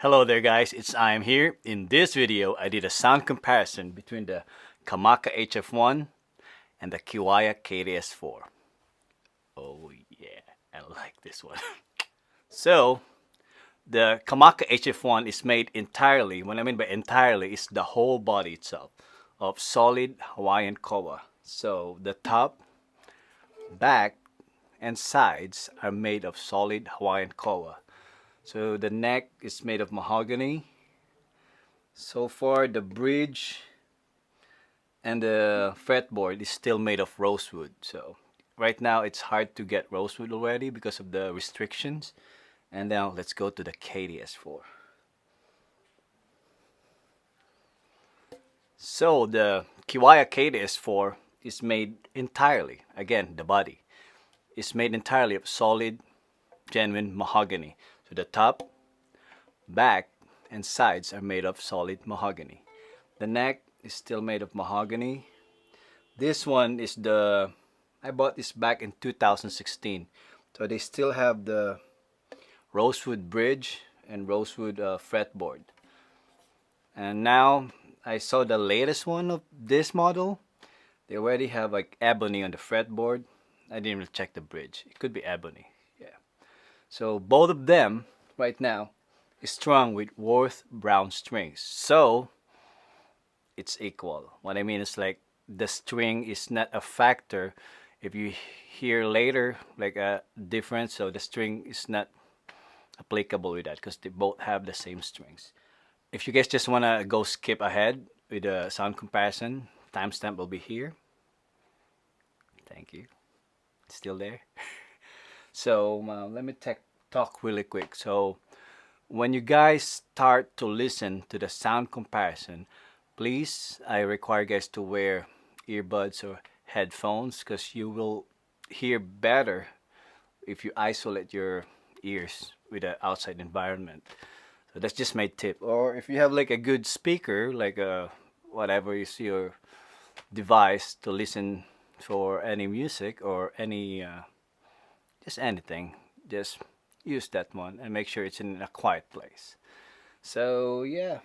Hello there guys, it's I am here. In this video, I did a sound comparison between the Kamaka HF1 and the Kiwaya KTS-4. Oh yeah, I like this one. So, the Kamaka HF1 is made entirely, what I mean by entirely is the whole body itself, of solid Hawaiian koa. So, the top, back, and sides are made of solid Hawaiian koa. So the neck is made of mahogany. So far the bridge and the fretboard is still made of rosewood. So right now it's hard to get rosewood already because of the restrictions. And now let's go to the KTS-4. So the Kiwaya KTS-4 is made entirely, again the body, is made entirely of solid, genuine mahogany. So the top, back, and sides are made of solid mahogany. The neck is still made of mahogany. This one is I bought this back in 2016. So they still have the rosewood bridge and rosewood fretboard. And now I saw the latest one of this model. They already have like ebony on the fretboard. I didn't really check the bridge. It could be ebony. So both of them right now is strung with Worth brown strings. So it's equal. What I mean is like the string is not a factor. If you hear later like a difference, so the string is not applicable with that because they both have the same strings. If you guys just want to go skip ahead with the sound comparison, timestamp will be here. Thank you. It's still there. So let me talk really quick. So when you guys start to listen to the sound comparison, please, I require you guys to wear earbuds or headphones because you will hear better if you isolate your ears with the outside environment. So that's just my tip. Or if you have like a good speaker, like a whatever is your device to listen for any music or any just anything, just use that one and make sure it's in a quiet place. So yeah,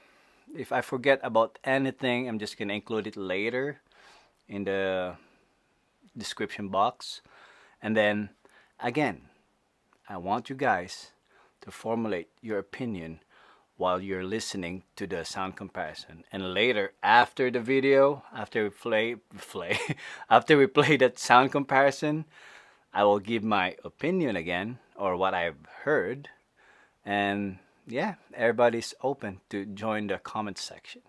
if I forget about anything, I'm just gonna include it later in the description box. And then again, I want you guys to formulate your opinion while you're listening to the sound comparison. And later, after the video, after we play after we play that sound comparison, I will give my opinion again or what I've heard. And yeah, everybody's open to join the comment section.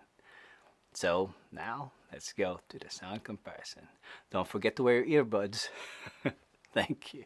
So now let's go to the sound comparison. Don't forget to wear your earbuds. Thank you.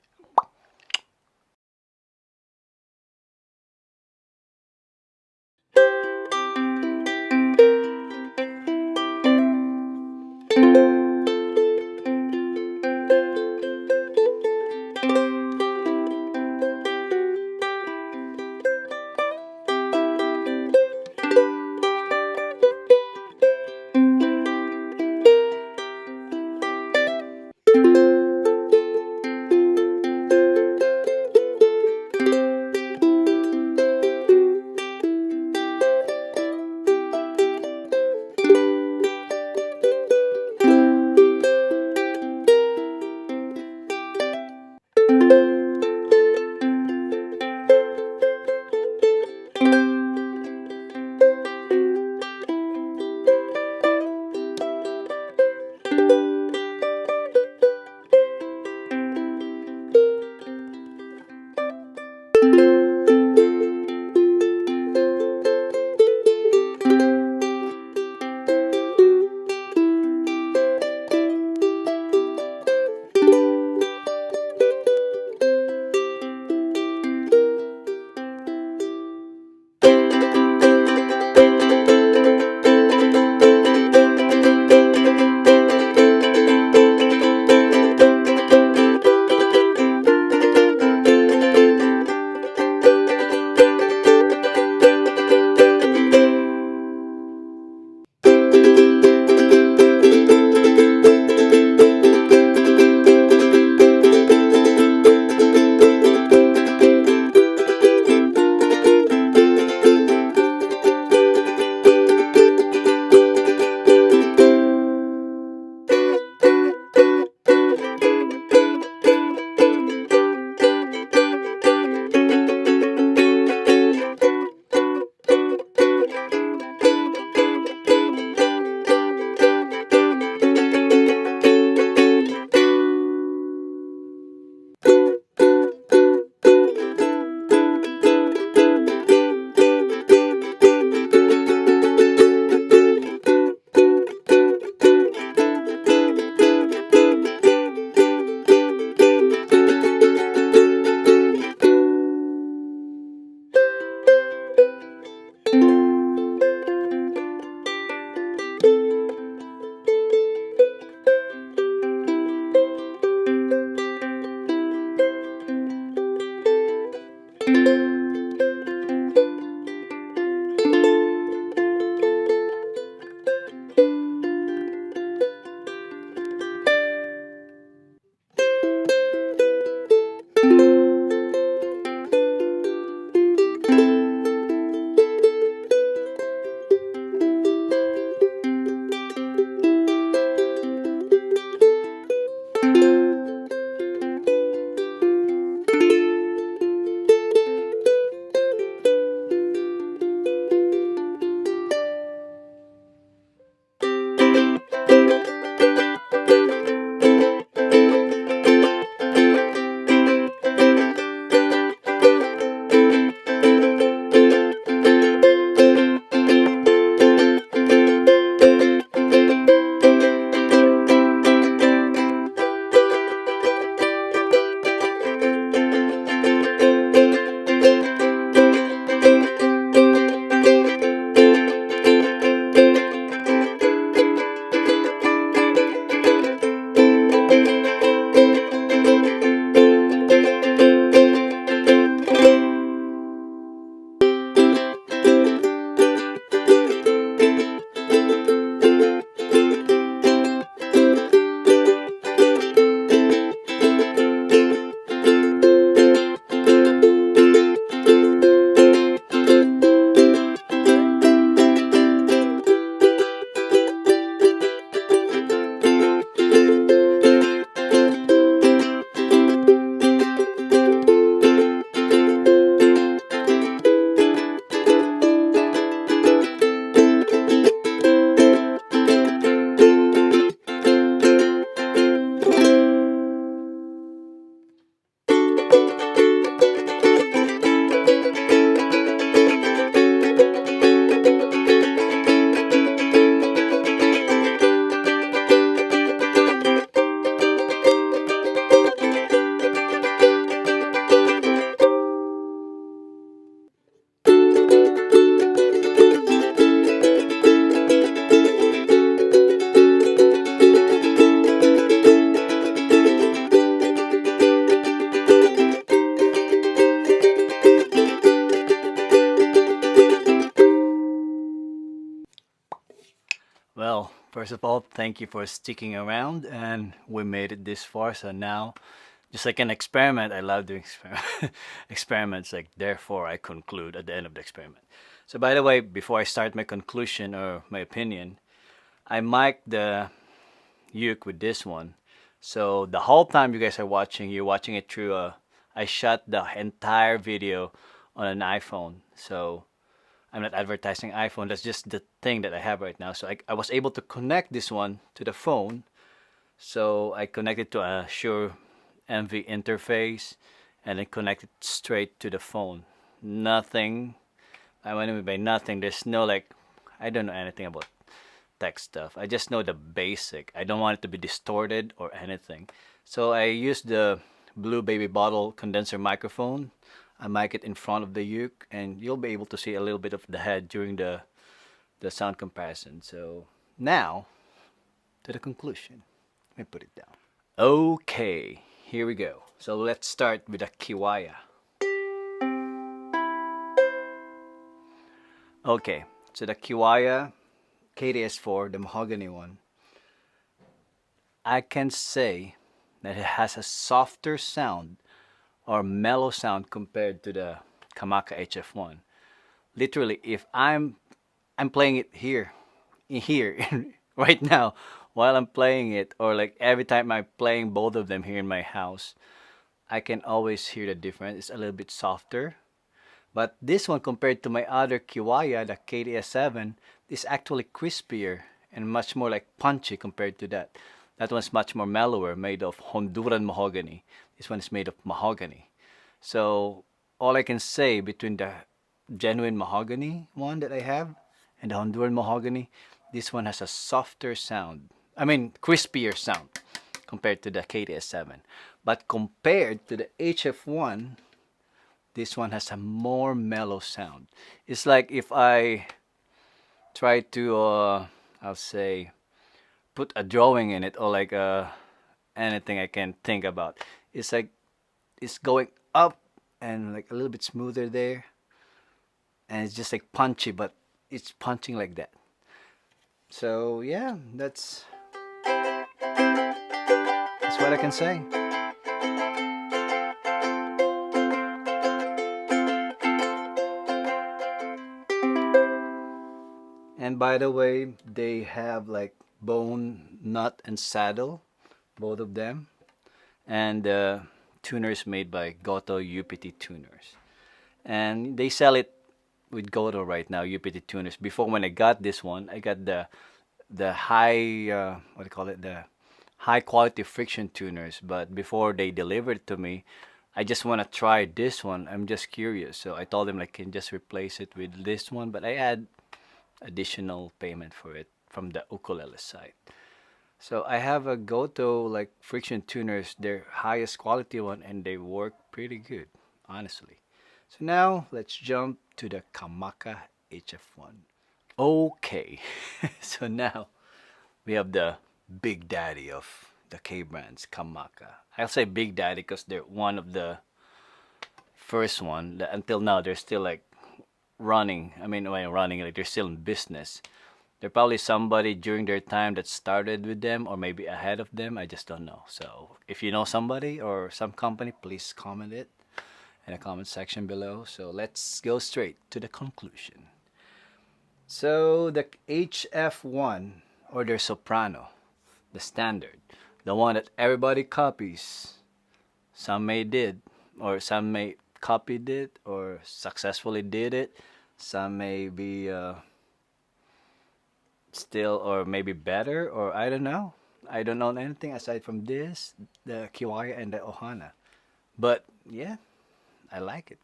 Well, first of all, thank you for sticking around, and we made it this far. So now, just like an experiment, I love doing experiments. Like therefore, I conclude at the end of the experiment. So by the way, before I start my conclusion or my opinion, I mic'd the uke with this one. So the whole time you guys are watching, you're watching it through a. I shot the entire video on an iPhone. So I'm not advertising iPhone. That's just the thing that I have right now. So I was able to connect this one to the phone. So I connected to a Shure MVi interface and then connected straight to the phone. Nothing. I mean by nothing. There's no like. I don't know anything about tech stuff. I just know the basic. I don't want it to be distorted or anything. So I used the Blue Baby Bottle condenser microphone. I mic it in front of the uke, and you'll be able to see a little bit of the head during the sound comparison. So now to the conclusion. Let me put it down. Okay, here we go. So let's start with the Kiwaya. Okay, so the Kiwaya KTS-4, the Mahogany one, I can say that it has a softer sound or mellow sound compared to the Kamaka HF1. Literally, if I'm playing it here right now while I'm playing it, or like every time I'm playing both of them here in my house, I can always hear the difference. It's a little bit softer. But this one compared to my other Kiwaya, the KTS-7, is actually crispier and much more like punchy compared to that. That one's much more mellower, made of Honduran mahogany. This one is made of mahogany. So all I can say between the genuine mahogany one that I have and the Honduran mahogany, this one has a softer sound. I mean, crispier sound compared to the KTS-7. But compared to the HF1, this one has a more mellow sound. It's like if I try to, I'll say, put a drawing in it, or like anything I can think about. It's like it's going up and like a little bit smoother there, and it's just like punchy, but it's punching like that. So yeah, that's what I can say. And by the way, they have like bone, nut, and saddle, both of them. And the tuner is made by Goto UPT tuners. And they sell it with Goto right now, UPT tuners. Before, when I got this one, I got the high, what do you call it, the high quality friction tuners. But before they delivered it to me, I just want to try this one. I'm just curious. So I told them like, can just replace it with this one. But I had additional payment for it from the Ukulele site. So I have a Goto like friction tuners, their highest quality one, and they work pretty good, honestly. So now let's jump to the Kamaka HF1. Okay, so now we have the big daddy of the K brands, Kamaka. I'll say big daddy because they're one of the first one that until now they're still like running. I mean, when running, like they're still in business. They're probably somebody during their time that started with them or maybe ahead of them. I just don't know. So if you know somebody or some company, please comment it in the comment section below. So let's go straight to the conclusion. So the HF1, or their soprano, the standard, the one that everybody copies. Some may did, or some may copied it or successfully did it. Some may be still or maybe better, or I don't know. I don't know anything aside from this, the Kiwaya and the Ohana. But yeah, I like it.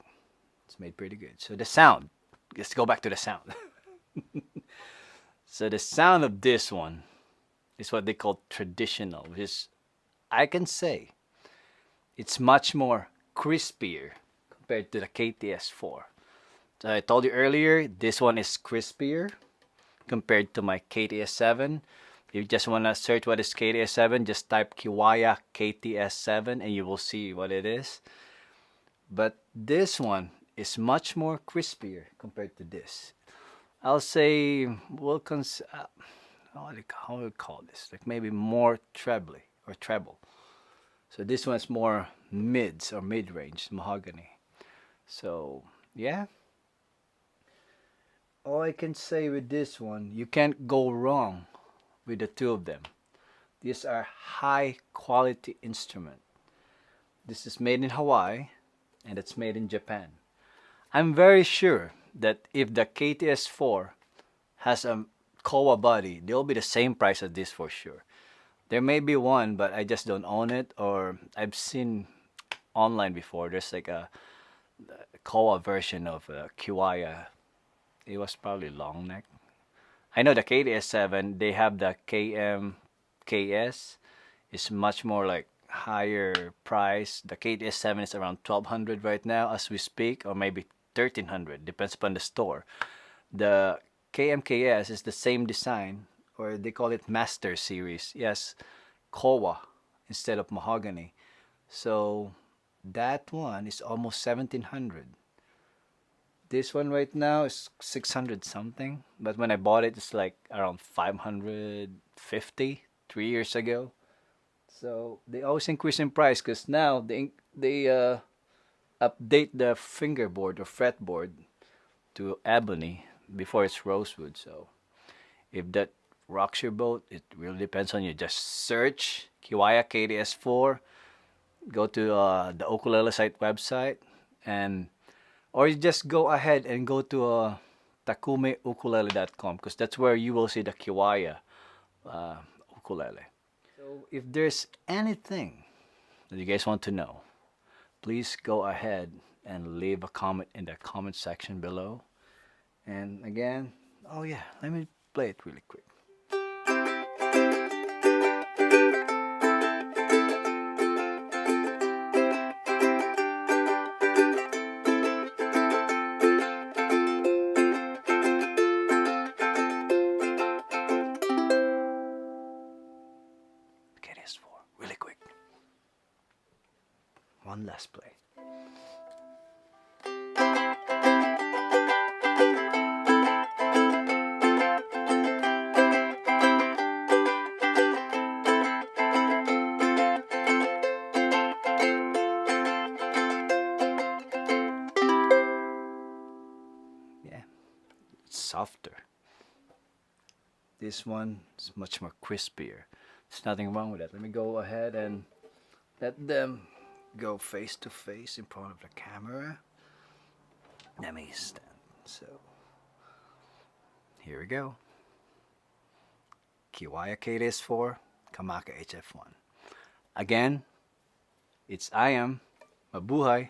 It's made pretty good. So the sound, let's go back to the sound. So the sound of this one is what they call traditional, which is, I can say, it's much more crispier compared to the KTS-4. So I told you earlier, this one is crispier compared to my KTS-7. If you just want to search what is KTS-7, just type Kiwaya KTS-7 and you will see what it is. But this one is much more crispier compared to this. I'll say how do we call this? Like maybe more trebly or treble. So this one's more mids or mid-range mahogany. So yeah, all I can say with this one, you can't go wrong with the two of them. These are high quality instrument. This is made in Hawaii and it's made in Japan. I'm very sure that if the KTS-4 has a Kowa body, they'll be the same price as this for sure. There may be one, but I just don't own it, or I've seen online before. There's like a Kowa version of Kiwaya. It was probably long neck. I know the KTS-7, they have the KMKS. It's much more like higher price. The KTS-7 is around 1200 right now as we speak, or maybe 1300, depends upon the store. The KMKS is the same design, or they call it Master Series. Yes, Kowa instead of Mahogany. So that one is almost 1700. This one right now is 600 something, but when I bought it, it's like around 550 3 years ago. So they always increase in price because now they update the fingerboard or fretboard to ebony before it's rosewood. So if that rocks your boat, it really depends on you. Just search Kiwaya KTS-4, go to the Ukulele site website, and or you just go ahead and go to takumeukulele.com because that's where you will see the Kiwaya ukulele. So if there's anything that you guys want to know, please go ahead and leave a comment in the comment section below. And again, oh yeah, let me play it really quick. KTS-4, really quick. One last play. Yeah, it's softer. This one is much more crispier. There's nothing wrong with that. Let me go ahead and let them go face to face in front of the camera. Let me stand. So here we go. Kiwaya KTS-4, Kamaka HF1. Again, it's I am Mabuhay.